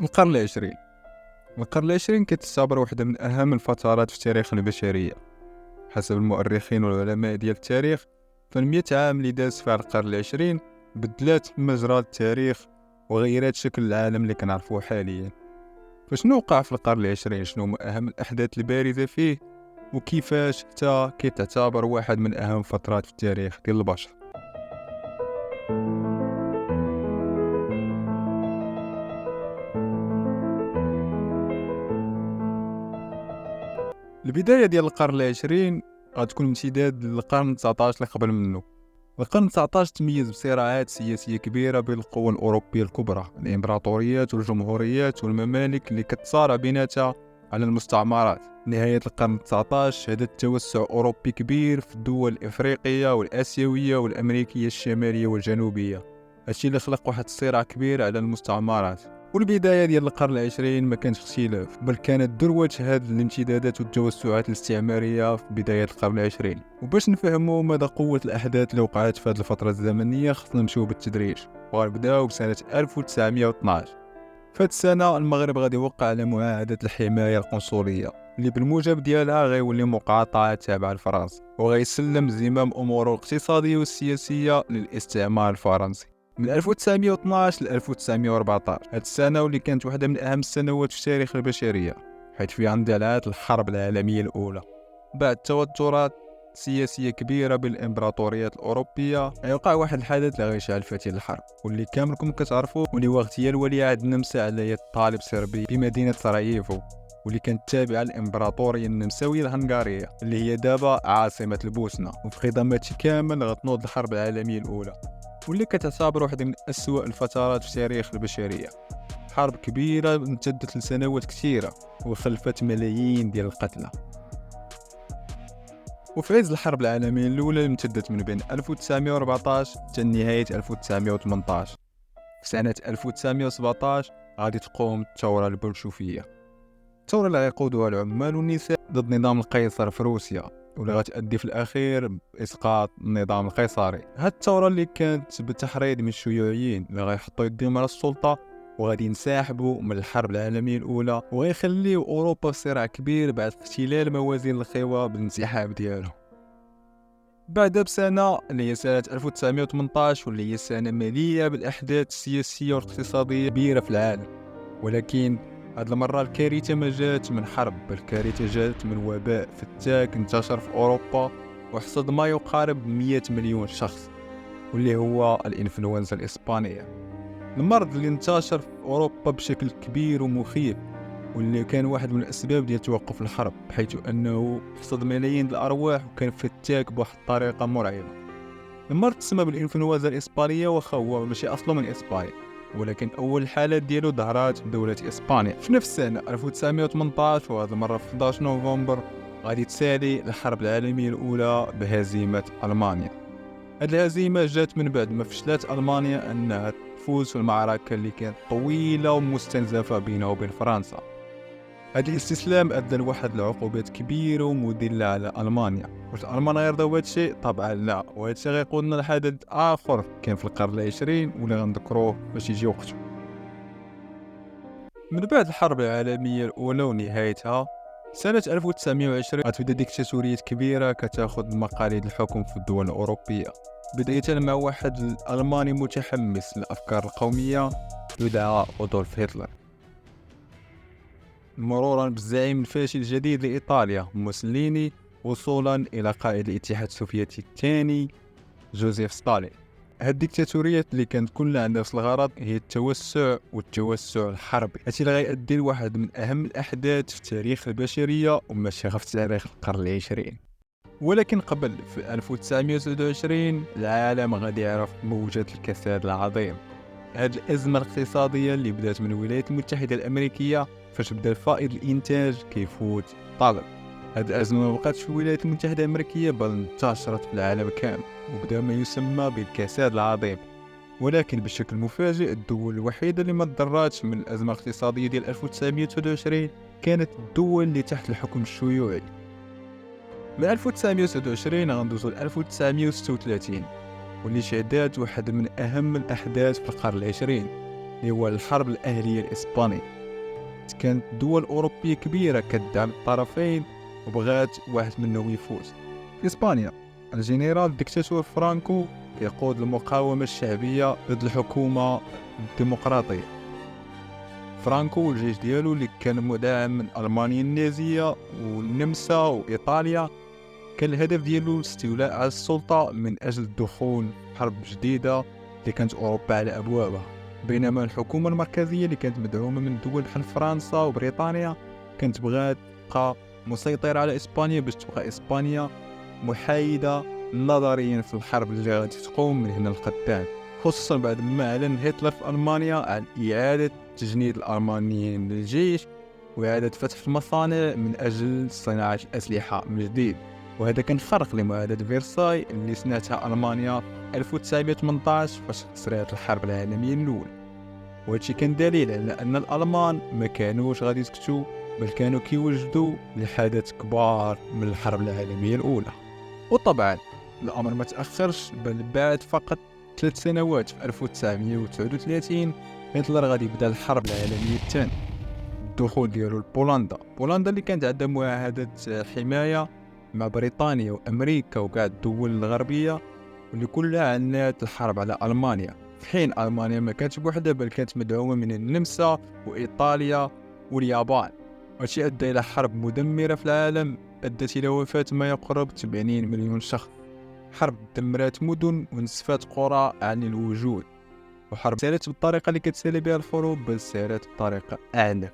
القرن العشرين. القرن العشرين كتعتبر واحدة من أهم الفترات في تاريخ البشرية حسب المؤرخين والعلماء ديال التاريخ. فالمئة عام اللي داز فيها القرن العشرين بدلات مجرى التاريخ وغيرات شكل العالم اللي كنعرفوه حاليا. فشنو وقع في القرن العشرين؟ شنو هما أهم الأحداث البارزة فيه؟ وكيفاش حتى كيتعتبر واحد من أهم فترات في التاريخ ديال البشر؟ البداية ديال القرن العشرين غتكون امتداد للقرن 19 اللي قبل منه. القرن 19 تميز بصراعات سياسية كبيرة بين القوى الأوروبية الكبرى، الإمبراطوريات والجمهوريات والممالك اللي كتصارع بيناتها على المستعمرات. نهاية القرن 19 شهدت توسع أوروبي كبير في الدول الإفريقية والآسيوية والأمريكية الشمالية والجنوبية، هادشي اللي خلق واحد الصراع كبير على المستعمرات. والبداية ديال القرن العشرين ما كانش اختلاف، بل كانت ذروة هذه الامتدادات والتوسعات الاستعمارية في بداية القرن العشرين. وباش نفهموا مدى قوة الأحداث اللي وقعت في هذه الفترة الزمنية خصنا نمشيو بالتدريج، وغنبداو بسنة 1912. فهاد السنة المغرب غادي يوقع على معاهدة الحماية القنصلية اللي بالموجب ديالها غيولي مقاطعة تابعة لفرنسا، وغيسلم زمام أموره الاقتصادية والسياسية للاستعمار الفرنسي. من 1912 ل 1914 هاد السنة واللي كانت واحدة من أهم السنوات في تاريخ البشرية، حيث فيها اندلعت الحرب العالمية الأولى. بعد توترات سياسية كبيرة بين الإمبراطوريات الأوروبية غيوقع واحد الحدث اللي غيشعل فتيل الحرب، واللي كاملكم كتعرفوا، واللي هو اغتيال ولي عهد النمسا على يد طالب صربي بمدينة سراييفو، واللي كانت تابعة للإمبراطورية النمساوية الهنغارية اللي هي دابا عاصمة البوسنة. وفي خضم هادشي كامل غتنوض الحرب العالمية الأولى، واللي كتعتبر واحدة من أسوأ الفترات في تاريخ البشرية. حرب كبيرة امتدت لسنوات كثيرة وخلفت ملايين ديال القتلى. وفي عز الحرب العالمية الأولى اللي امتدت من بين 1914 حتى نهاية 1918، في سنة 1917 غادي تقوم الثورة البلشوفية، الثورة اللي غيقودها العمال والنساء ضد نظام القيصر في روسيا، واللي غتأدي في الأخير بإسقاط النظام القيصري. هاد الثورة اللي كانت بتحريض من الشيوعيين اللي غيحطوا يديهم على السلطة وغادي ينسحبوا من الحرب العالمية الأولى، وغيخليو أوروبا في صراع كبير بعد اختلال موازين القوى بالانسحاب ديالهم. بعدها بسنة اللي هي سنة 1918، واللي هي سنة مليئة بالأحداث السياسية والاقتصادية كبيرة في العالم. ولكن هاد المرة الكارثة ما جات من حرب، بل الكارثة جات من وباء فتاك انتشر في أوروبا وحصد ما يقارب 100 مليون شخص، واللي هو الإنفلونزا الإسبانية. المرض اللي انتشر في أوروبا بشكل كبير ومخيف، واللي كان واحد من الأسباب ديال توقف الحرب، بحيث أنه حصد ملايين الأرواح وكان فتاك بواحد الطريقة مرعبة. المرض تسمى بالإنفلونزا الإسبانية، واخا هو ماشي أصله من إسبانيا، ولكن أول الحالات ديالو ظهرات في دولة إسبانيا في نفس السنة 1918. وهذه المرة في 11 نوفمبر غادي تسالي الحرب العالمية الأولى بهزيمة ألمانيا. هذه الهزيمة جات من بعد ما فشلت ألمانيا أنها تفوز في المعركة اللي كانت طويلة ومستنزفة بينها وبين فرنسا. هذا الاستسلام أدى لواحد العقوبات كبيرة ومذلة على ألمانيا. واش ألمانيا يرضاو بهذا الشيء؟ طبعا لا، وهذا الشيء غيقودنا لحدث آخر كان في القرن العشرين واللي غنذكروه باش يجي وقته. من بعد الحرب العالمية الأولى ونهايتها سنة 1920 غتبدا ديكتاتوريات كبيرة كتاخذ مقاليد الحكم في الدول الأوروبية، بداية مع واحد الألماني متحمس للأفكار القومية يدعى أودولف هتلر، مرورا بالزعيم الفاشل الجديد لإيطاليا موسوليني، وصولا إلى قائد الاتحاد السوفيتي الثاني جوزيف ستالين. هاد الديكتاتوريات اللي كانت كلها عندها نفس الغرض هي التوسع والتوسع الحربي، هادشي اللي غيؤدي لواحد من أهم الأحداث في تاريخ البشرية وماشي غير في تاريخ القرن العشرين. ولكن قبل في 1929 العالم غادي يعرف موجة الكساد العظيم. هاد الأزمة الاقتصادية اللي بدات من الولايات المتحدة الأمريكية فاش بدا فائض الإنتاج كيفوت الطلب. هاد الأزمة ما بقاتش في الولايات المتحدة الأمريكية بل انتشرت في العالم كامل وبدا ما يسمى بالكساد العظيم. ولكن بشكل مفاجئ الدول الوحيدة اللي ما تضررتش من الأزمة الاقتصادية ديال 1929 كانت الدول اللي تحت الحكم الشيوعي. من 1929 غندوزو ل 1936 واللي شهدات واحد من أهم الأحداث في القرن العشرين، اللي هو الحرب الأهلية الإسبانية. كانت دول أوروبية كبيرة كتدعم الطرفين وبغات واحد منهم يفوز. في إسبانيا الجنرال الدكتاتور فرانكو يقود المقاومة الشعبية ضد الحكومة الديمقراطية. فرانكو والجيش ديالو اللي كان مدعم من ألمانيا النازية والنمسا وإيطاليا، كان الهدف ديالو الاستيلاء على السلطة من أجل الدخول في حرب جديدة اللي كانت أوروبا على أبوابها. بينما الحكومة المركزية اللي كانت مدعومة من دول بحال فرنسا وبريطانيا كانت بغات تبقى مسيطرة على إسبانيا باش تبقى إسبانيا محايدة نظريا في الحرب اللي غادي تقوم من هنا لقدام، خصوصا بعد ما أعلن هتلر في ألمانيا عن إعادة تجنيد الألمانيين للجيش وإعادة فتح المصانع من أجل صناعة الأسلحة من جديد. وهذا كان خرق لمعاهدة فيرساي اللي سنتها ألمانيا 1918 فاش خسرت الحرب العالمية الأولى. وهادشي كان دليل على أن الألمان ما كانوش غادي يسكتوا، بل كانوا كيوجدوا لحدث كبار من الحرب العالمية الأولى. وطبعا الأمر ما تأخرش، بل بعد فقط 3 سنوات في 1939 هتلر غادي يبدا الحرب العالمية الثانية. الدخول ديالو لبولندا، بولندا اللي كانت عندها معاهدة حماية مع بريطانيا وأمريكا وكاع الدول الغربية، واللي كلها عنات الحرب على ألمانيا، في حين ألمانيا ما كانتش بوحدها بل كانت مدعومة من النمسا وإيطاليا واليابان. وهادشي أدى إلى حرب مدمرة في العالم أدت إلى وفاة ما يقرب 80 مليون شخص. حرب دمرت مدن ونسفت قرى عن الوجود، وحرب سالت بالطريقة اللي كتسالي بها الحروب، بل سالت بطريقة أعنف.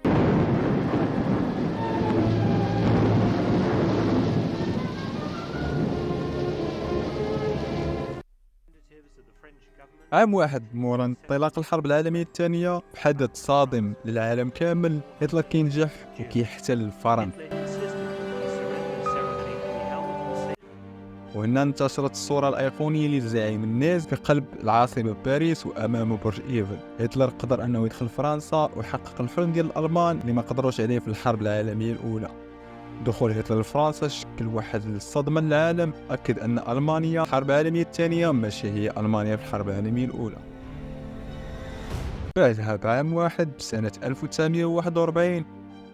عام واحد مورا انطلاق الحرب العالمية الثانية بحدث صادم للعالم كامل، هتلر كينجح وكيحتل فرنسا. وهنا انتشرت الصورة الأيقونية للزعيم النازي في قلب العاصمة باريس وأمامه برج إيفل. هتلر قدر أنه يدخل فرنسا ويحقق الحلم ديال الألمان اللي ما قدروش عليه في الحرب العالمية الأولى. دخول هتلر لفرنسا شكل واحد الصدمة للعالم، أكد أن ألمانيا الحرب العالمية الثانية ماشي هي ألمانيا في الحرب العالمية الأولى. بعدها بعام واحد بسنة 1941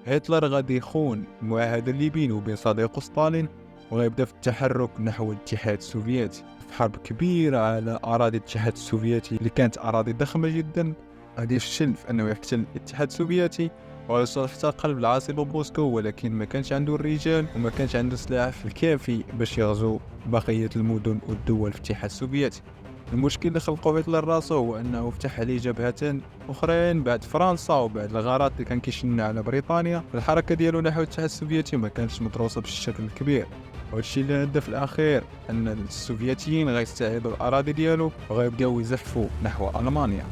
هتلر غادي يخون المعاهدة اللي بينه وبين صديقه ستالين، وغيبدا في التحرك نحو الاتحاد السوفيتي في حرب كبيرة على أراضي الاتحاد السوفيتي اللي كانت أراضي ضخمة جدا. غادي يفشل في أنه يحتل الاتحاد السوفيتي ويوصل حتى قلب العاصمة موسكو، ولكن ما كانش عنده الرجال وما كانش عنده السلاح الكافي باش يغزو بقية المدن والدول في الاتحاد السوفيتي. المشكل اللي خلقه هتلر راسه هو أنه فتح عليه جبهتين أخرين بعد فرنسا وبعد الغارات اللي كان كيشن على بريطانيا. الحركة ديالو نحو الاتحاد السوفيتي ما كانتش مدروسة بالشكل الكبير، وهادشي اللي ادى في الأخير أن السوفيتيين غيستعيدوا الأراضي ديالو وغيبداو يزحفوا نحو ألمانيا.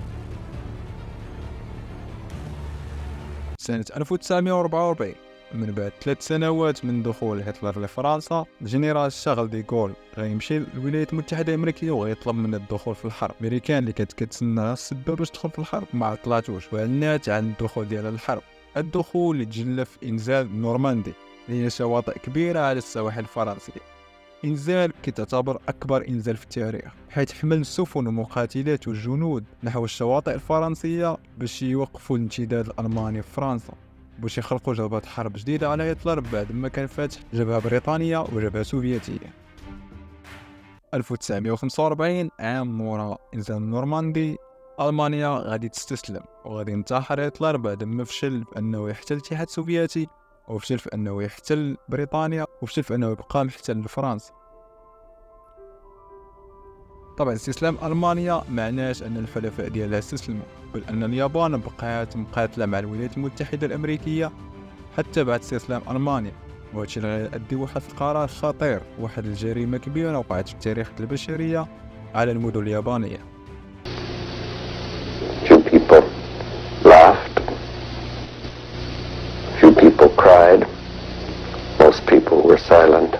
سنة 1944 من بعد 3 سنوات من دخول هتلر لفرنسا، الجنرال شارل دي غول غيمشي للولايات المتحدة الأمريكية وغيطلب من الدخول في الحرب. الأمريكان اللي كانت كتسنى السبة باش تدخل في الحرب ما عطلاتوش وعلنات عن الدخول ديالها للحرب. الدخول يتجلى في إنزال نورماندي اللي هي شواطئ كبيرة على السواحل الفرنسية. إنزال كتعتبر أكبر إنزال في التاريخ، حيث حمل سفن ومقاتلات والجنود نحو الشواطئ الفرنسية باش يوقفوا الامتداد الألماني في فرنسا، باش يخلقوا جبهة حرب جديدة على هتلر بعد ما كان فاتح جبهة بريطانية وجبهة سوفيتية. 1945 عام مورا إنزال نورماندي، ألمانيا غادي تستسلم وغادي ينتحر هتلر بعد ما فشل في أنه يحتل الاتحاد السوفيتي، وفشل في أنه يحتل بريطانيا، وفشل في أنه يبقى محتل لفرنسا. طبعا استسلام ألمانيا معناش أن الحلفاء ديالها استسلموا، بل أن اليابان بقات مقاتلة مع الولايات المتحدة الأمريكية حتى بعد استسلام ألمانيا. وهادشي اللي غيؤدي واحد القرار خطير، واحد الجريمة كبيرة وقعت في تاريخ البشرية على المدن اليابانية. Few people laughed, few people cried, most people were silent.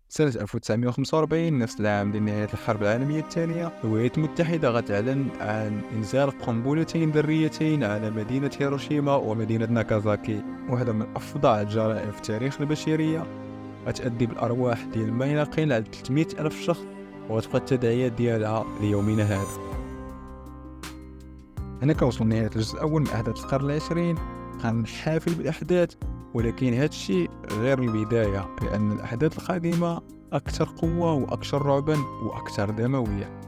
سنة 1945 نفس العام لنهاية الحرب العالمية الثانية، الولايات المتحدة غتعلن عن إنزال قنبلتين ذريتين على مدينة هيروشيما ومدينة ناكازاكي، واحدة من أفظع الجرائم في تاريخ البشرية، غتأدي بالأرواح ديال ما يقل على 300 ألف شخص، وغتبقى التداعيات ديالها ليومنا هذا. هنا كنوصل لنهاية الجزء الأول من أحداث القرن العشرين. كنحافل بالأحداث، ولكن هذا الشيء غير البداية، لأن الأحداث القادمة أكثر قوة وأكثر رعبا وأكثر دموية.